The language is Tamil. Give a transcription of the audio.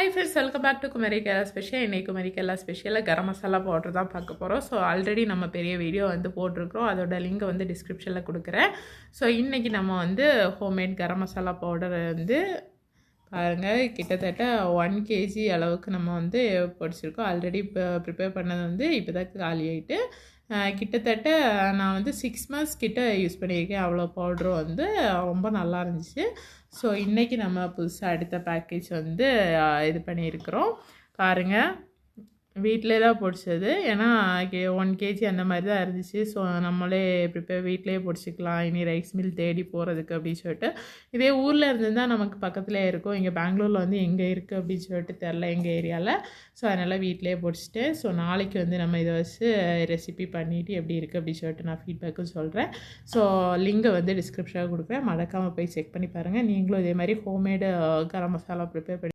Hi friends, welcome back to Kumari Kerala Special. இன்னைக்கு Kumari Kerala Special garam masala powder தான் பார்க்க போகிறோம். ஸோ ஆல்ரெடி நம்ம பெரிய வீடியோ வந்து போட்டிருக்கிறோம், அதோட லிங்க் வந்து டிஸ்கிரிப்ஷனில் கொடுக்குறேன். ஸோ இன்றைக்கி நம்ம வந்து ஹோம்மேட் கரம் மசாலா பவுடர் வந்து பாருங்கள், கிட்டத்தட்ட 1 kg அளவுக்கு நம்ம வந்து பொடிச்சிருக்கோம். ஆல்ரெடி இப்போ ப்ரிப்பேர் பண்ணது வந்து இப்போ தான் காலி ஆகிட்டு, கிட்டத்தட்ட நான் வந்து 6 months கிட்ட யூஸ் பண்ணியிருக்கேன். அவ்வளோ பவுடரும் வந்து ரொம்ப நல்லா இருந்துச்சு. ஸோ இன்றைக்கி நம்ம புதுசாக அடுத்த பேக்கேஜ் வந்து இது பண்ணியிருக்கிறோம். பாருங்கள், வீட்டிலே தான் பொடிச்சது. ஏன்னா 1 kg அந்த மாதிரி தான் இருந்துச்சு. ஸோ நம்மளே வீட்டிலே பொடிச்சிக்கலாம், இனி ரைஸ் மில் தேடி போகிறதுக்கு அப்படின்னு சொல்லிட்டு. இதே ஊரில் இருந்துதான் நமக்கு பக்கத்துலேயே இருக்கும். இங்கே பெங்களூரில் வந்து எங்கே இருக்குது அப்படின்னு சொல்லிட்டு தெரில, எங்கள் ஏரியாவில். ஸோ அதனால் வீட்டிலே பொடிச்சிட்டு, ஸோ நாளைக்கு வந்து நம்ம இதை வச்சு ரெசிபி பண்ணிவிட்டு எப்படி இருக்குது அப்படின்னு சொல்லிட்டு நான் ஃபீட்பேக்கும் சொல்கிறேன். ஸோ லிங்கை வந்து டிஸ்கிரிப்ஷனில் கொடுக்குறேன், மறக்காமல் போய் செக் பண்ணி பாருங்கள். நீங்களும் இதே மாதிரி ஹோம்மேடு கரம் மசாலா ப்ரிப்பேர் பண்ணி